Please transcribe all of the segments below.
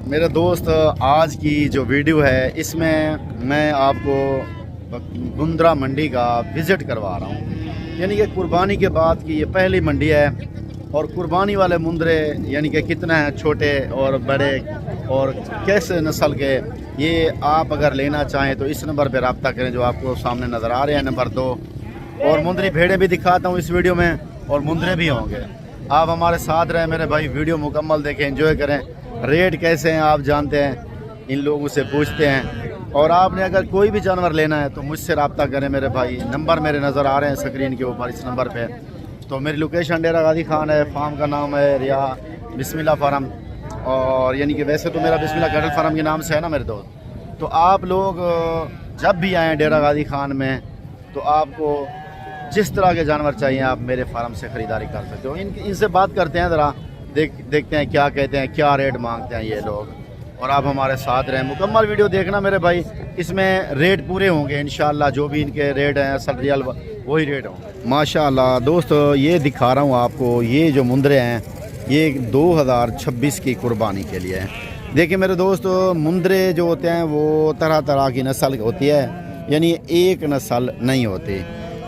मेरे दोस्त, आज की जो वीडियो है इसमें मैं आपको मुंद्रा मंडी का विज़िट करवा रहा हूँ। यानी कि कुर्बानी के बाद की ये पहली मंडी है और कुर्बानी वाले मुंद्रे यानी कि कितने हैं, छोटे और बड़े और कैसे नस्ल के, ये आप अगर लेना चाहें तो इस नंबर पर रब्ता करें जो आपको सामने नज़र आ रहे हैं, नंबर 2। और मुंदरी भेड़ें भी दिखाता हूँ इस वीडियो में और मुंद्रे भी होंगे। आप हमारे साथ रहें मेरे भाई, वीडियो मुकम्मल देखें, एंजॉय करें। रेट कैसे हैं आप जानते हैं, इन लोगों से पूछते हैं। और आपने अगर कोई भी जानवर लेना है तो मुझसे रब्ता करें मेरे भाई। नंबर मेरे नज़र आ रहे हैं स्क्रीन के ऊपर, इस नंबर पे। तो मेरी लोकेशन डेरा गाजी खान है, फार्म का नाम है रिया बिस्मिल्लाह फार्म। और यानी कि वैसे तो मेरा बिस्मिल्लाह कैटल फार्म के नाम से है ना मेरे दोस्त। तो आप लोग जब भी आएँ डेरा गाजी खान में तो आपको जिस तरह के जानवर चाहिए आप मेरे फार्म से ख़रीदारी कर सकते हो। इनसे बात करते हैं, ज़रा देखते हैं क्या कहते हैं, क्या रेट मांगते हैं ये लोग। और आप हमारे साथ रहें, मुकम्मल वीडियो देखना मेरे भाई। इसमें रेट पूरे होंगे इंशाल्लाह, जो भी इनके रेट हैं असल रियल वही रेट होंगे माशाल्लाह। दोस्त ये दिखा रहा हूँ आपको, ये जो मुंदरे हैं ये 2026 की कुर्बानी के लिए हैं। देखिए मेरे दोस्त, मुंदरे जो होते हैं वो तरह तरह की नस्ल होती है, यानी एक नस्ल नहीं होती।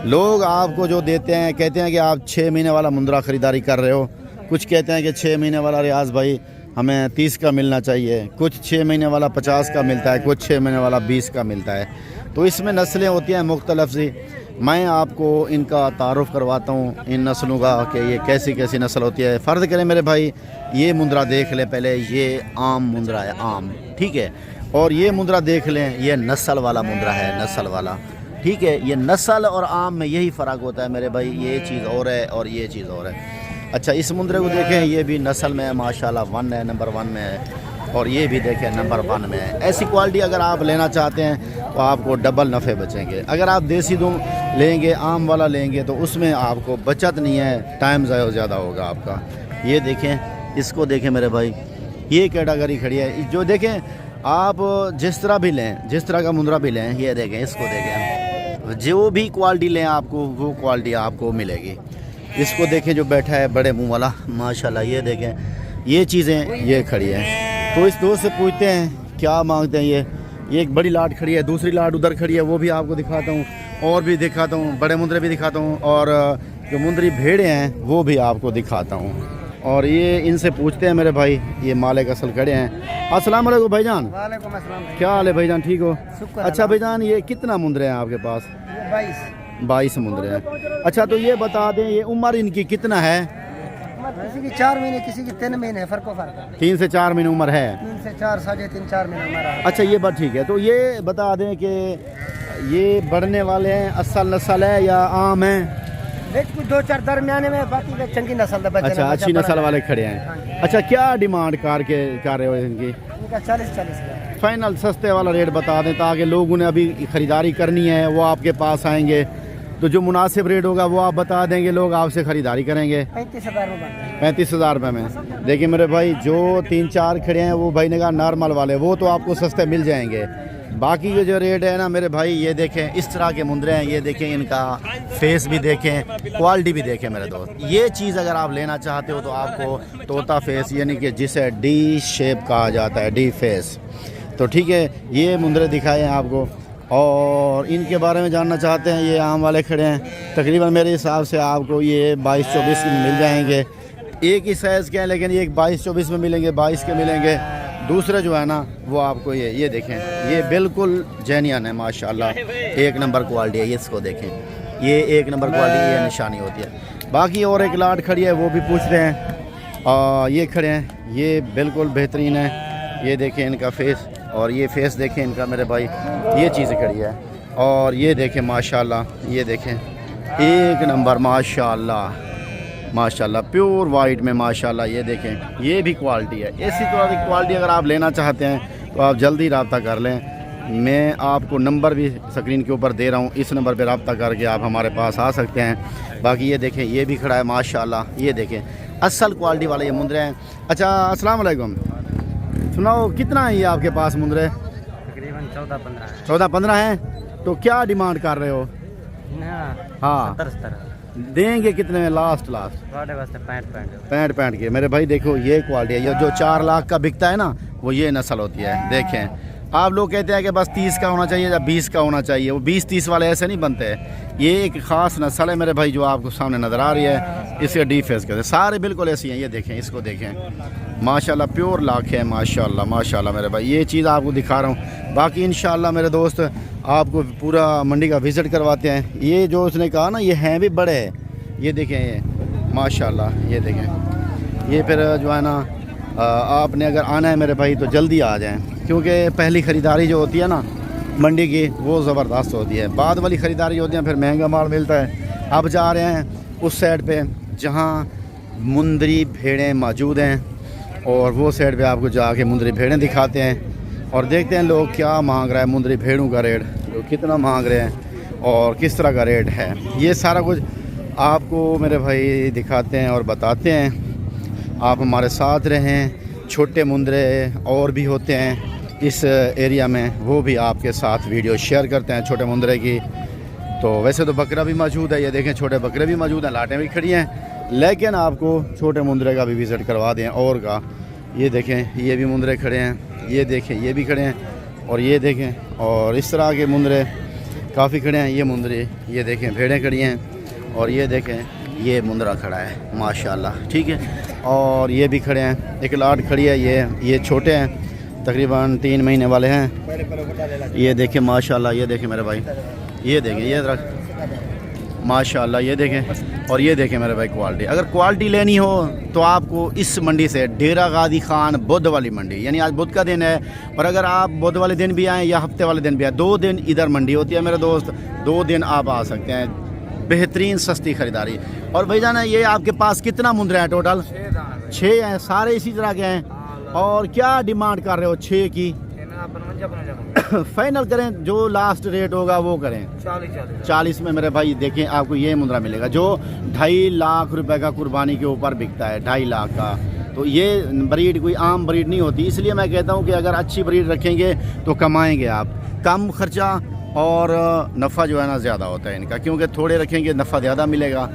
लोग आपको जो देते हैं, कहते हैं कि आप 6 महीने वाला मुंदरा ख़रीदारी कर रहे हो। कुछ कहते हैं कि 6 महीने वाला रियाज भाई हमें 30 का मिलना चाहिए, कुछ 6 महीने वाला 50 का मिलता है, कुछ 6 महीने वाला 20 का मिलता है। तो इसमें नस्लें होती हैं मुख्तलिफ सी। मैं आपको इनका तारुफ़ करवाता हूँ इन नस्लों का कि ये कैसी कैसी नस्ल होती है। फ़र्ज़ करें मेरे भाई, ये मुंदरा देख लें पहले, ये आम मुंदरा है, आम, ठीक है। और ये मुंदरा देख लें, ये नस्ल वाला मुंदरा है, नस्ल वाला, ठीक है। ये नस्ल और आम में यही फ़र्क होता है मेरे भाई, ये चीज़ और है और ये चीज़ और है। अच्छा, इस मुंदरे को देखें, ये भी नस्ल में है माशाल्लाह, 1 है, नंबर 1 में है। और ये भी देखें नंबर 1 में है। ऐसी क्वालिटी अगर आप लेना चाहते हैं तो आपको डबल नफ़े बचेंगे। अगर आप देसी दूम लेंगे, आम वाला लेंगे तो उसमें आपको बचत नहीं है, टाइम ज़्यादा होगा आपका। ये देखें, इसको देखें मेरे भाई, ये कैटेगरी खड़ी है। जो देखें आप जिस तरह भी लें, जिस तरह का मुंदरा भी लें, ये देखें, इसको देखें, जो भी क्वालिटी लें आपको वो क्वालिटी आपको मिलेगी। इसको देखें जो बैठा है बड़े मुंह वाला माशाल्लाह, ये देखें, ये चीज़ें ये खड़ी हैं। तो इस दोस्त से पूछते हैं क्या मांगते हैं। ये एक बड़ी लाट खड़ी है, दूसरी लाट उधर खड़ी है, वो भी आपको दिखाता हूँ, और भी दिखाता हूँ, बड़े मुंदरे भी दिखाता हूँ, और जो मुंदरी भेड़े हैं वो भी आपको दिखाता हूँ। और ये इनसे पूछते हैं मेरे भाई, ये मालिक असल खड़े हैं। अस्सलाम वालेकुम भाईजान। वालेकुम अस्सलाम। क्या हाल है भाईजान, ठीक हो? अच्छा भाईजान, ये कितना मुंदरे हैं आपके पास? 22 मुंदरे हैं। अच्छा, तो ये बता दें, ये उम्र इनकी कितना है? किसी की 4 महीने, किसी की 3 महीने, फ़र्क 3 से 4 महीने उम्र है। 3 से 4, 3.5, 4 महीने उम्र है। अच्छा, ये बात ठीक है। तो ये बता दें कि ये बढ़ने वाले हैं, असल नस्ल है या आम है? कुछ 2-4 दरमियाने में, बाकी चंगी नस्ल है। अच्छा, अच्छी नस्ल वाले खड़े हैं। अच्छा, क्या डिमांड कर रहे हो इनकी? 40 फाइनल सस्ते वाला रेट बता दें ताकि लोगों ने अभी ख़रीदारी करनी है वो आपके पास आएंगे, तो जो मुनासिब रेट होगा वो आप बता देंगे, लोग आपसे ख़रीदारी करेंगे। 35,000 रुपये में। देखिए मेरे भाई, जो 3-4 खड़े हैं वो भाई ने कहा नॉर्मल वाले, वो तो आपको सस्ते मिल जाएंगे। बाकी ये जो रेट है ना मेरे भाई, ये देखें, इस तरह के मुंदरे हैं, ये देखें, इनका फेस भी देखें, क्वालिटी भी देखें मेरे दोस्त। ये चीज़ अगर आप लेना चाहते हो तो आपको तोता फेस, यानी कि जिसे डी शेप कहा जाता है, डी फेस, तो ठीक है, ये मुंदरे दिखाए हैं आपको। और इनके बारे में जानना चाहते हैं, ये आम वाले खड़े हैं, तकरीबन मेरे हिसाब से आपको ये 22-24 में मिल जाएंगे। एक ही साइज़ के हैं लेकिन एक 22-24 में मिलेंगे, 22 के मिलेंगे। दूसरे जो है ना वो आपको ये देखें, ये बिल्कुल जेन्युइन है माशाल्लाह, 1 नंबर क्वालिटी है। इसको देखें, ये 1 नंबर क्वालिटी, ये निशानी होती है। बाकी और एक लाट खड़ी है, वो भी पूछ रहे हैं। ये खड़े हैं, ये बिल्कुल बेहतरीन है। ये देखें इनका फेस, और ये फेस देखें इनका मेरे भाई, ये चीज़ खड़ी है। और ये देखें माशाल्लाह, ये देखें 1 नंबर माशाल्लाह, माशाल्लाह प्योर वाइट में माशाल्लाह। ये देखें, ये भी क्वालिटी है। इसी तरह की क्वालिटी अगर आप लेना चाहते हैं तो आप जल्दी रब्ता कर लें। मैं आपको नंबर भी स्क्रीन के ऊपर दे रहा हूँ, इस नंबर पर रब्ता करके आप हमारे पास आ सकते हैं। बाकी ये देखें, ये भी खड़ा है माशाल्लाह, ये देखें असल क्वालिटी वाले ये मुंदरे हैं। अच्छा, अस्सलाम वालेकुम, सुनाओ कितना है ये आपके पास मुंदरे? तकरीबन 14-15 है। 14-15 हैं। तो क्या डिमांड कर रहे हो? हाँ, 70 देंगे कितने में? लास्ट 65 65 के। मेरे भाई देखो, ये क्वालिटी है, ये जो 4 लाख का बिकता है ना वो ये नस्ल होती है। देखें, आप लोग कहते हैं कि बस 30 का होना चाहिए या 20 का होना चाहिए, वो 20-30 वाले ऐसे नहीं बनते। ये एक ख़ास नस्ल है मेरे भाई जो आपको सामने नज़र आ रही है, इसे डी फेस कहते हैं। सारे बिल्कुल ऐसी हैं। ये देखें, इसको देखें, माशाल्लाह प्योर लाख है, माशाल्लाह माशाल्लाह मेरे भाई। ये चीज़ आपको दिखा रहा हूँ। बाकी इंशाल्लाह मेरे दोस्त आपको पूरा मंडी का विज़िट करवाते हैं। ये जो उसने कहा ना, ये हैं भी बड़े हैं। ये देखें, ये माशाल्लाह, ये देखें। ये फिर जो है ना, आपने अगर आना है मेरे भाई तो जल्दी आ जाएं, क्योंकि पहली ख़रीदारी जो होती है ना मंडी की, वो ज़बरदस्त होती है। बाद वाली ख़रीदारी होती है फिर महंगा माल मिलता है। अब जा रहे हैं उस साइड पे जहाँ मुंदरी भेड़ें मौजूद हैं, और वो साइड पे आपको जाके मुंदरी भेड़ें दिखाते हैं और देखते हैं लोग क्या मांग रहा है, मुंदरी भेड़ों का रेट लोग कितना मांग रहे हैं और किस तरह का रेट है। ये सारा कुछ आपको मेरे भाई दिखाते हैं और बताते हैं। आप हमारे साथ रहें। छोटे मुंदरे और भी होते हैं इस एरिया में, वो भी आपके साथ वीडियो शेयर करते हैं छोटे मुंदरे की। तो वैसे तो बकरा भी मौजूद है, ये देखें छोटे बकरे भी मौजूद हैं, लाटें भी खड़ी हैं, लेकिन आपको छोटे मुंदरे का भी विज़िट करवा दें और का। ये देखें, ये भी मुंदरे खड़े हैं, ये देखें ये भी खड़े हैं, और ये देखें, और इस तरह के मुंदरे काफ़ी खड़े हैं। ये मुंदरे, ये देखें भेड़ें खड़ी हैं, और ये देखें ये मुंदरा खड़ा है माशाल्लाह, ठीक है। और ये भी खड़े हैं, एक लाट खड़ी है। ये छोटे हैं, तकरीबन 3 महीने वाले हैं। ये देखें माशाल्लाह, ये देखें मेरे भाई, ये देखें, ये माशाल्लाह, ये देखें। और ये देखें मेरे भाई क्वालिटी, अगर क्वालिटी लेनी हो तो आपको इस मंडी से, डेरा गादी खान बुध वाली मंडी, यानी आज बुध का दिन है, और अगर आप बुध वाले दिन भी आएँ या हफ्ते वाले दिन भी आएँ, 2 दिन इधर मंडी होती है मेरे दोस्त, 2 दिन आप आ सकते हैं। बेहतरीन सस्ती ख़रीदारी। और भाईजान ये आपके पास कितना मुंदरा है टोटल? 6 हैं, सारे इसी तरह के हैं। और क्या डिमांड कर रहे हो 6 की? फाइनल करें, जो लास्ट रेट होगा वो करें। 40 में मेरे भाई देखें, आपको ये मुंदरा मिलेगा जो 2.5 लाख रुपए का कुर्बानी के ऊपर बिकता है, 2.5 लाख का। तो ये ब्रीड कोई आम ब्रीड नहीं होती, इसलिए मैं कहता हूँ कि अगर अच्छी ब्रीड रखेंगे तो कमाएंगे आप, कम खर्चा और नफ़ा जो है ना ज़्यादा होता है इनका, क्योंकि थोड़े रखेंगे नफ़ा ज़्यादा मिलेगा,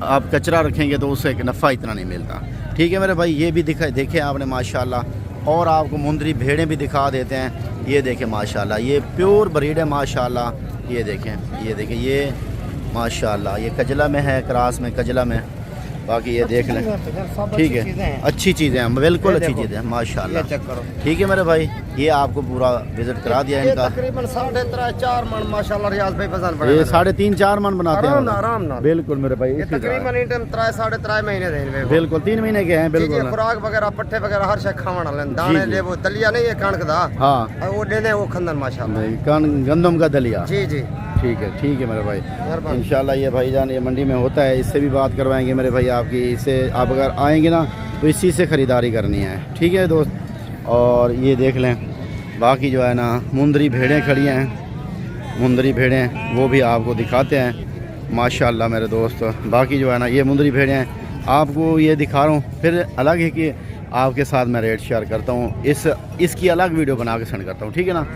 आप कचरा रखेंगे तो उससे नफ़ा इतना नहीं मिलता। ठीक है मेरे भाई, ये भी देखे आपने माशाल्लाह। और आपको मुंदरी भेड़ें भी दिखा देते हैं। ये देखें माशाल्लाह, ये प्योर ब्रीड है माशाल्लाह। ये देखें, ये माशाल्लाह, ये कजला में है, क्रास में कजला में। बाकी ये देख लें, ठीक है, अच्छी चीज़ें हैं, बिल्कुल अच्छी चीज़ें हैं माशाल्लाह। ठीक है मेरे भाई, ये आपको पूरा विजिट करा दिया इनका। तकरीबन 3.5-4 मन माशाल्लाह रियाज भाई फजल ये 3.5-4 मन बनाते हैं आराम ना। बिल्कुल मेरे भाई, तकरीबन 3.5 महीने देने, बिल्कुल 3 महीने के हैं बिल्कुल। खुराक वगैरह पट्टे वगैरह हर शे खावण लेन, दाने ले वो दलिया नहीं है कणक दा, हाँ वो देने वो खंदन माशाल्लाह, गंदम का दलिया। जी जी ठीक है मेरे भाई, इंशाल्लाह ये भाईजान ये मंडी में होता है, इससे भी बात करवाएंगे मेरे भाई आपकी। इससे आप अगर आएंगे ना तो इसी से ख़रीदारी करनी है, ठीक है दोस्त। और ये देख लें, बाकी जो है ना मुंदरी भेड़ें खड़ी हैं, मुंदरी भेड़ें वो भी आपको दिखाते हैं माशाल्लाह मेरे दोस्त। बाकी जो है ना ये मुंदरी भेड़ें आपको ये दिखा रहा हूँ। फिर अलग है कि आपके साथ मैं रेट शेयर करता हूँ, इसकी अलग वीडियो बना के सेंड करता हूँ, ठीक है ना।